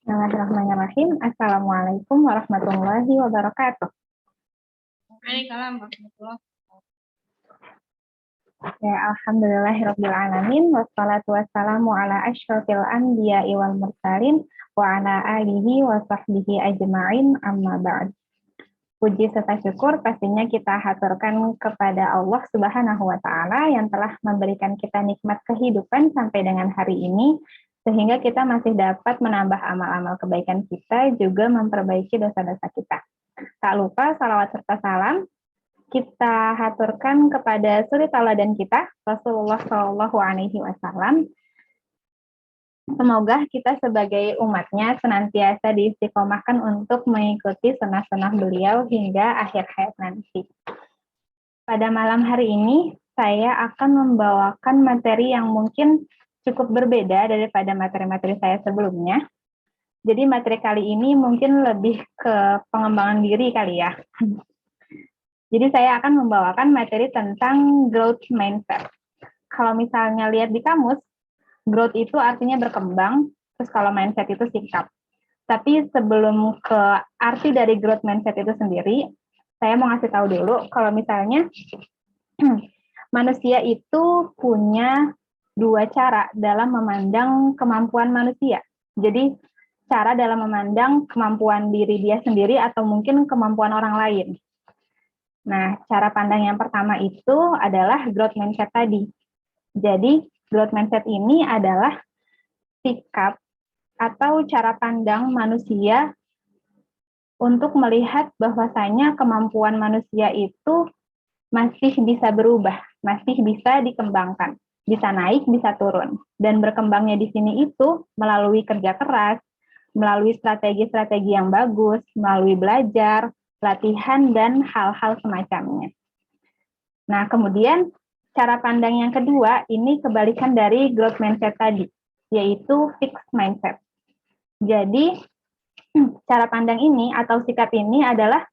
Bismillahirrahmanirrahim. Assalamualaikum warahmatullahi wabarakatuh. Waalaikumsalam warahmatullahi Ya, alhamdulillahirabbil alamin wassalatu wassalamu ala asyrofil anbiya'i wal mursalin wa ala alihi wa sahbihi ajma'in amma ba'd. Puji serta syukur pastinya kita haturkan kepada Allah Subhanahu wa taala yang telah memberikan kita nikmat kehidupan sampai dengan hari ini, sehingga kita masih dapat menambah amal-amal kebaikan kita, juga memperbaiki dosa-dosa kita. Tak lupa salawat serta salam kita haturkan kepada suri tauladan kita, Rasulullah Shallallahu Alaihi Wasallam. Semoga kita sebagai umatnya senantiasa diistiqomahkan untuk mengikuti sunnah-sunnah beliau hingga akhir hayat nanti. Pada malam hari ini, saya akan membawakan materi yang mungkin cukup berbeda daripada materi-materi saya sebelumnya. Jadi materi kali ini mungkin lebih ke pengembangan diri kali ya. Jadi saya akan membawakan materi tentang growth mindset. Kalau misalnya lihat di kamus, growth itu artinya berkembang, terus kalau mindset itu sikap. Tapi sebelum ke arti dari growth mindset itu sendiri, saya mau ngasih tahu dulu kalau misalnya manusia itu punya dua cara dalam memandang kemampuan manusia. Jadi cara dalam memandang kemampuan diri dia sendiri atau mungkin kemampuan orang lain. Nah, cara pandang yang pertama itu adalah growth mindset tadi. Jadi, growth mindset ini adalah sikap atau cara pandang manusia untuk melihat bahwasanya kemampuan manusia itu masih bisa berubah, masih bisa dikembangkan, bisa naik, bisa turun. Dan berkembangnya di sini itu melalui kerja keras, melalui strategi-strategi yang bagus, melalui belajar, latihan, dan hal-hal semacamnya. Nah, kemudian cara pandang yang kedua, ini kebalikan dari growth mindset tadi, yaitu fixed mindset. Jadi, cara pandang ini atau sikap ini adalah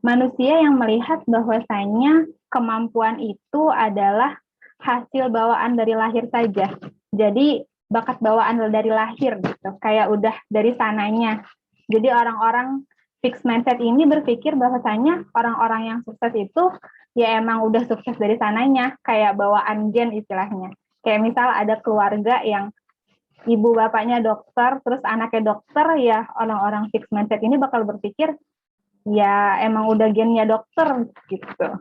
manusia yang melihat bahwasanya kemampuan itu adalah hasil bawaan dari lahir saja. Jadi, bakat bawaan dari lahir gitu, kayak udah dari sananya. Jadi, orang-orang fixed mindset ini berpikir bahwasanya orang-orang yang sukses itu ya emang udah sukses dari sananya, kayak bawaan gen istilahnya. Kayak misal ada keluarga yang ibu bapaknya dokter, terus anaknya dokter, ya orang-orang fixed mindset ini bakal berpikir, ya emang udah gennya dokter gitu.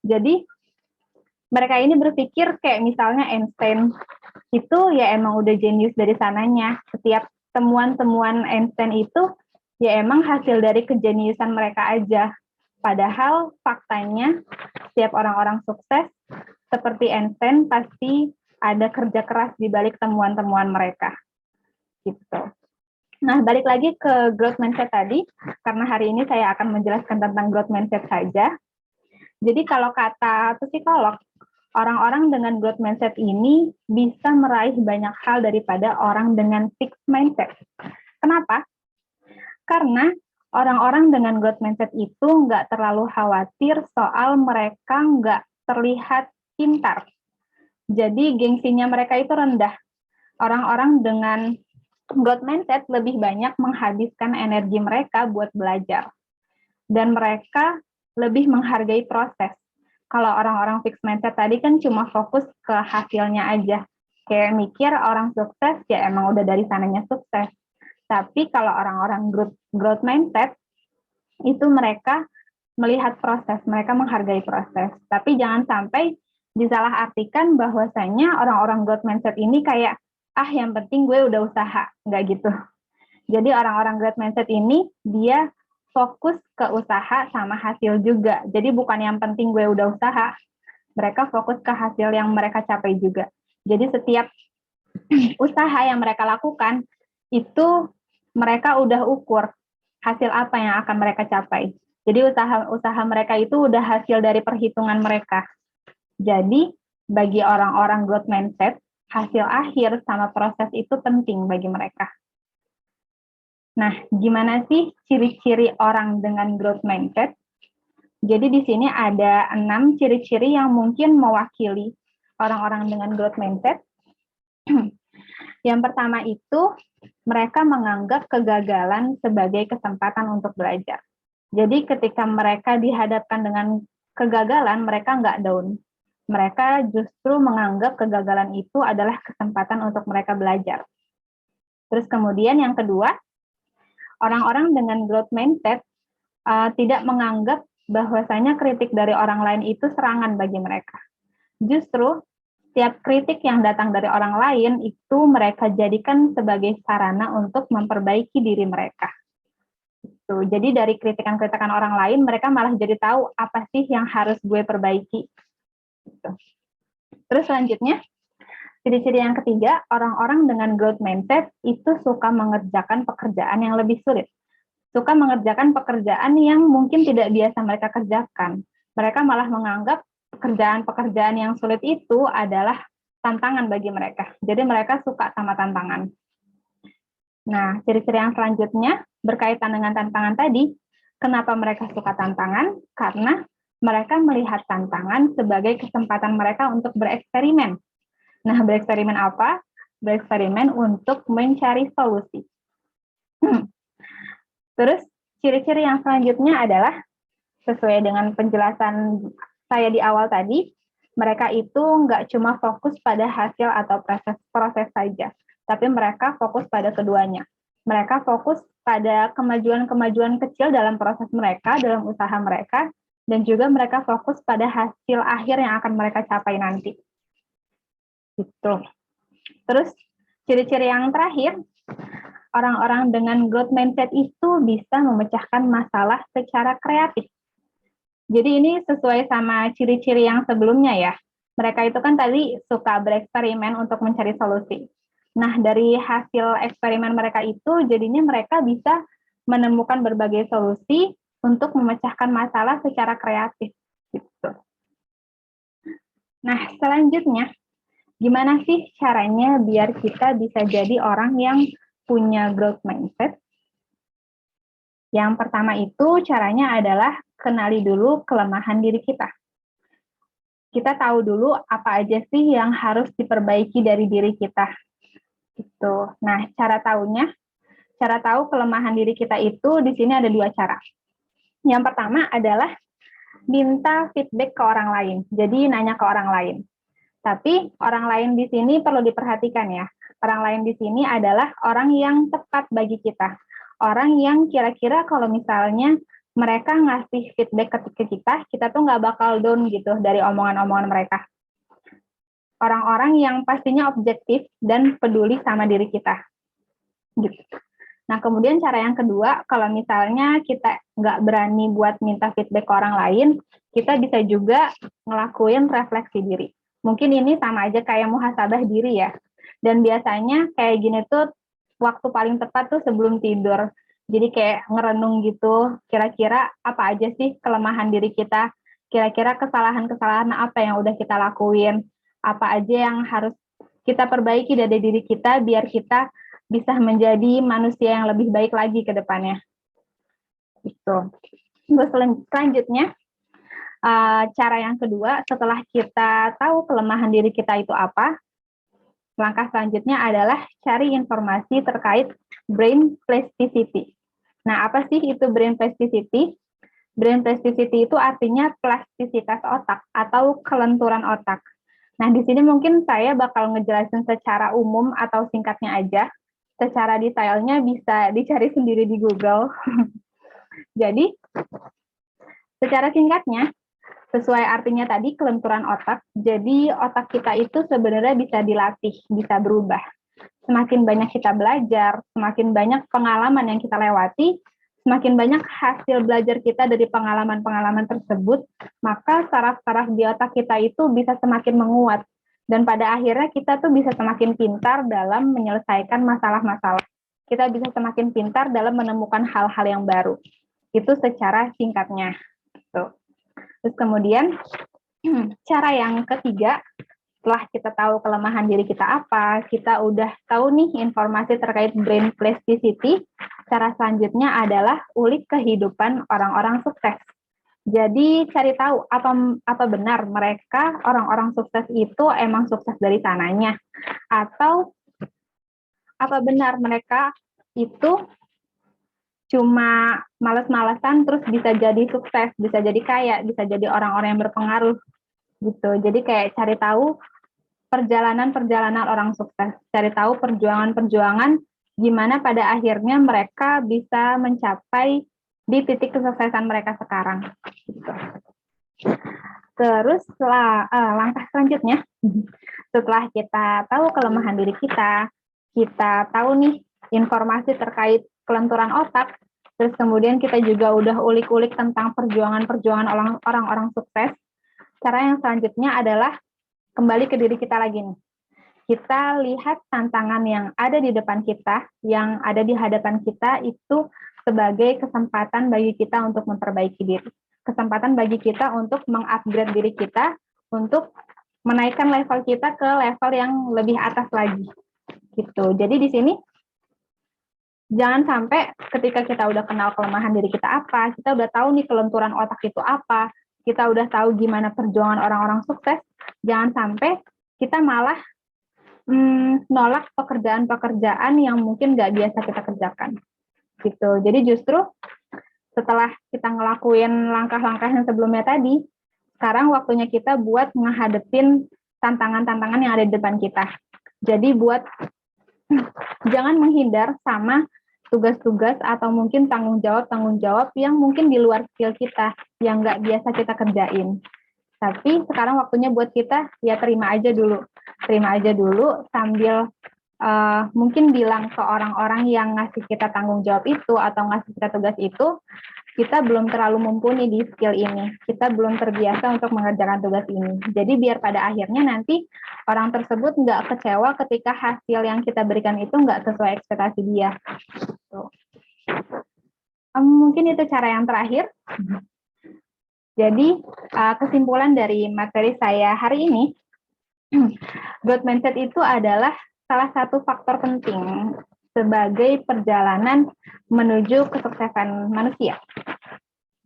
Jadi mereka ini berpikir kayak misalnya Einstein itu ya emang udah jenius dari sananya. Setiap temuan-temuan Einstein itu ya emang hasil dari kejeniusan mereka aja. Padahal faktanya setiap orang-orang sukses seperti Einstein pasti ada kerja keras di balik temuan-temuan mereka. Gitu. Nah, balik lagi ke growth mindset tadi, karena hari ini saya akan menjelaskan tentang growth mindset saja. Jadi kalau kata psikolog, orang-orang dengan growth mindset ini bisa meraih banyak hal daripada orang dengan fixed mindset. Kenapa? Karena orang-orang dengan growth mindset itu nggak terlalu khawatir soal mereka nggak terlihat pintar. Jadi gengsinya mereka itu rendah. Orang-orang dengan growth mindset lebih banyak menghabiskan energi mereka buat belajar. Dan mereka lebih menghargai proses. Kalau orang-orang fixed mindset tadi kan cuma fokus ke hasilnya aja. Kayak mikir orang sukses, ya emang udah dari sananya sukses. Tapi kalau orang-orang growth mindset, itu mereka melihat proses, mereka menghargai proses. Tapi jangan sampai disalahartikan bahwasanya orang-orang growth mindset ini kayak, yang penting gue udah usaha. Nggak gitu. Jadi orang-orang growth mindset ini, dia fokus ke usaha sama hasil juga. Jadi bukan yang penting gue udah usaha, mereka fokus ke hasil yang mereka capai juga. Jadi setiap usaha yang mereka lakukan, itu mereka udah ukur hasil apa yang akan mereka capai. Jadi usaha mereka itu udah hasil dari perhitungan mereka. Jadi bagi orang-orang growth mindset, hasil akhir sama proses itu penting bagi mereka. Nah, gimana sih ciri-ciri orang dengan growth mindset? Jadi di sini ada 6 ciri-ciri yang mungkin mewakili orang-orang dengan growth mindset. Yang pertama itu, mereka menganggap kegagalan sebagai kesempatan untuk belajar. Jadi ketika mereka dihadapkan dengan kegagalan, mereka nggak down. Mereka justru menganggap kegagalan itu adalah kesempatan untuk mereka belajar. Terus kemudian yang kedua, orang-orang dengan growth mindset tidak menganggap bahwasanya kritik dari orang lain itu serangan bagi mereka. Justru setiap kritik yang datang dari orang lain itu mereka jadikan sebagai sarana untuk memperbaiki diri mereka. Jadi dari kritikan-kritikan orang lain, mereka malah jadi tahu apa sih yang harus gue perbaiki. Terus selanjutnya, ciri-ciri yang ketiga, orang-orang dengan growth mindset itu suka mengerjakan pekerjaan yang lebih sulit. Suka mengerjakan pekerjaan yang mungkin tidak biasa mereka kerjakan. Mereka malah menganggap pekerjaan-pekerjaan yang sulit itu adalah tantangan bagi mereka. Jadi mereka suka sama tantangan. Nah, ciri-ciri yang selanjutnya berkaitan dengan tantangan tadi. Kenapa mereka suka tantangan? Karena mereka melihat tantangan sebagai kesempatan mereka untuk bereksperimen. Nah, bereksperimen apa? Bereksperimen untuk mencari solusi. Terus, ciri-ciri yang selanjutnya adalah sesuai dengan penjelasan saya di awal tadi, mereka itu nggak cuma fokus pada hasil atau proses saja, tapi mereka fokus pada keduanya. Mereka fokus pada kemajuan-kemajuan kecil dalam proses mereka, dalam usaha mereka, dan juga mereka fokus pada hasil akhir yang akan mereka capai nanti. Gitu. Terus, ciri-ciri yang terakhir, orang-orang dengan growth mindset itu bisa memecahkan masalah secara kreatif. Jadi ini sesuai sama ciri-ciri yang sebelumnya ya. Mereka itu kan tadi suka bereksperimen untuk mencari solusi. Nah, dari hasil eksperimen mereka itu, jadinya mereka bisa menemukan berbagai solusi untuk memecahkan masalah secara kreatif. Gitu. Nah, selanjutnya, gimana sih caranya biar kita bisa jadi orang yang punya growth mindset? Yang pertama itu caranya adalah kenali dulu kelemahan diri kita. Kita tahu dulu apa aja sih yang harus diperbaiki dari diri kita. Gitu. Nah, cara tahu kelemahan diri kita itu di sini ada dua cara. Yang pertama adalah minta feedback ke orang lain. Jadi nanya ke orang lain. Tapi orang lain di sini perlu diperhatikan ya. Orang lain di sini adalah orang yang tepat bagi kita. Orang yang kira-kira kalau misalnya mereka ngasih feedback ke kita tuh nggak bakal down gitu dari omongan-omongan mereka. Orang-orang yang pastinya objektif dan peduli sama diri kita. Gitu. Nah, kemudian cara yang kedua, kalau misalnya kita nggak berani buat minta feedback ke orang lain, kita bisa juga ngelakuin refleksi diri. Mungkin ini sama aja kayak muhasabah diri ya. Dan biasanya kayak gini tuh waktu paling tepat tuh sebelum tidur. Jadi kayak ngerenung gitu, kira-kira apa aja sih kelemahan diri kita, kira-kira kesalahan-kesalahan apa yang udah kita lakuin, apa aja yang harus kita perbaiki dari diri kita biar kita bisa menjadi manusia yang lebih baik lagi ke depannya. Gitu. Terus selanjutnya, cara yang kedua, setelah kita tahu kelemahan diri kita itu apa, langkah selanjutnya adalah cari informasi terkait brain plasticity. Nah, apa sih itu brain plasticity? Brain plasticity itu artinya plastisitas otak atau kelenturan otak. Nah, di sini mungkin saya bakal ngejelasin secara umum atau singkatnya aja. Secara detailnya bisa dicari sendiri di Google. Jadi, secara singkatnya, sesuai artinya tadi, kelenturan otak, jadi otak kita itu sebenarnya bisa dilatih, bisa berubah. Semakin banyak kita belajar, semakin banyak pengalaman yang kita lewati, semakin banyak hasil belajar kita dari pengalaman-pengalaman tersebut, maka saraf-saraf di otak kita itu bisa semakin menguat. Dan pada akhirnya kita tuh bisa semakin pintar dalam menyelesaikan masalah-masalah. Kita bisa semakin pintar dalam menemukan hal-hal yang baru. Itu secara singkatnya. Terus kemudian, cara yang ketiga, setelah kita tahu kelemahan diri kita apa, kita udah tahu nih informasi terkait brain plasticity, cara selanjutnya adalah ulik kehidupan orang-orang sukses. Jadi cari tahu apa benar mereka orang-orang sukses itu emang sukses dari sananya, atau apa benar mereka itu cuma males-malesan terus bisa jadi sukses, bisa jadi kaya, bisa jadi orang-orang yang berpengaruh gitu. Jadi kayak cari tahu perjalanan-perjalanan orang sukses, cari tahu perjuangan-perjuangan gimana pada akhirnya mereka bisa mencapai di titik kesuksesan mereka sekarang. Gitu. Terus langkah selanjutnya, setelah kita tahu kelemahan diri kita tahu nih informasi terkait kelenturan otak, terus kemudian kita juga udah ulik-ulik tentang perjuangan-perjuangan orang-orang sukses. Cara yang selanjutnya adalah kembali ke diri kita lagi nih. Kita lihat tantangan yang ada di depan kita, yang ada di hadapan kita itu sebagai kesempatan bagi kita untuk memperbaiki diri. Kesempatan bagi kita untuk mengupgrade diri kita, untuk menaikkan level kita ke level yang lebih atas lagi. Gitu. Jadi di sini jangan sampai ketika kita udah kenal kelemahan diri kita apa, kita udah tahu nih kelenturan otak itu apa, kita udah tahu gimana perjuangan orang-orang sukses, jangan sampai kita malah nolak pekerjaan-pekerjaan yang mungkin nggak biasa kita kerjakan. Gitu. Jadi justru setelah kita ngelakuin langkah-langkah yang sebelumnya tadi, sekarang waktunya kita buat menghadapin tantangan-tantangan yang ada di depan kita. Jadi buat jangan menghindar sama tugas-tugas atau mungkin tanggung jawab yang mungkin di luar skill kita, yang nggak biasa kita kerjain. Tapi sekarang waktunya buat kita ya terima aja dulu sambil mungkin bilang ke orang-orang yang ngasih kita tanggung jawab itu atau ngasih kita tugas itu, kita belum terlalu mumpuni di skill ini, kita belum terbiasa untuk mengerjakan tugas ini. Jadi biar pada akhirnya nanti orang tersebut nggak kecewa ketika hasil yang kita berikan itu nggak sesuai ekspektasi dia. Mungkin itu cara yang terakhir. Jadi kesimpulan dari materi saya hari ini, growth mindset itu adalah salah satu faktor penting sebagai perjalanan menuju kesuksesan manusia.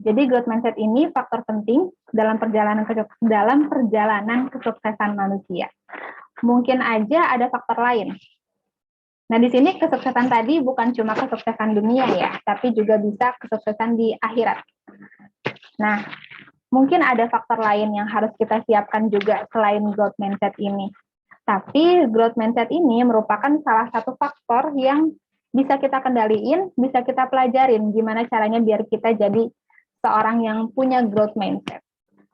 Jadi growth mindset ini faktor penting dalam perjalanan kesuksesan manusia. Mungkin aja ada faktor lain. Nah, di sini kesuksesan tadi bukan cuma kesuksesan dunia ya, tapi juga bisa kesuksesan di akhirat. Nah, mungkin ada faktor lain yang harus kita siapkan juga selain growth mindset ini. Tapi growth mindset ini merupakan salah satu faktor yang bisa kita kendaliin, bisa kita pelajarin gimana caranya biar kita jadi seorang yang punya growth mindset.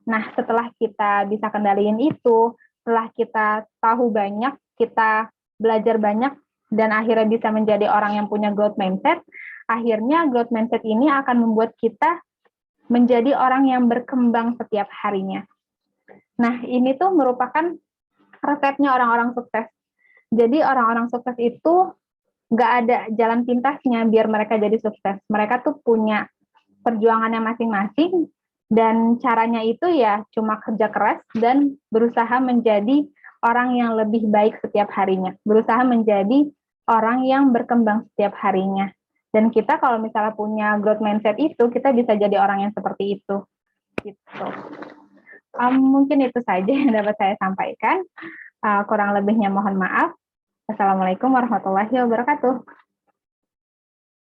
Nah, setelah kita bisa kendaliin itu, setelah kita tahu banyak, kita belajar banyak, dan akhirnya bisa menjadi orang yang punya growth mindset, akhirnya growth mindset ini akan membuat kita menjadi orang yang berkembang setiap harinya. Nah, ini tuh merupakan resepnya orang-orang sukses. Jadi orang-orang sukses itu nggak ada jalan pintasnya biar mereka jadi sukses. Mereka tuh punya perjuangannya masing-masing, dan caranya itu ya cuma kerja keras dan berusaha menjadi orang yang lebih baik setiap harinya. Berusaha menjadi orang yang berkembang setiap harinya. Dan kita kalau misalnya punya growth mindset itu, kita bisa jadi orang yang seperti itu. Gitu. Mungkin itu saja yang dapat saya sampaikan. Kurang lebihnya mohon maaf. Assalamualaikum warahmatullahi wabarakatuh.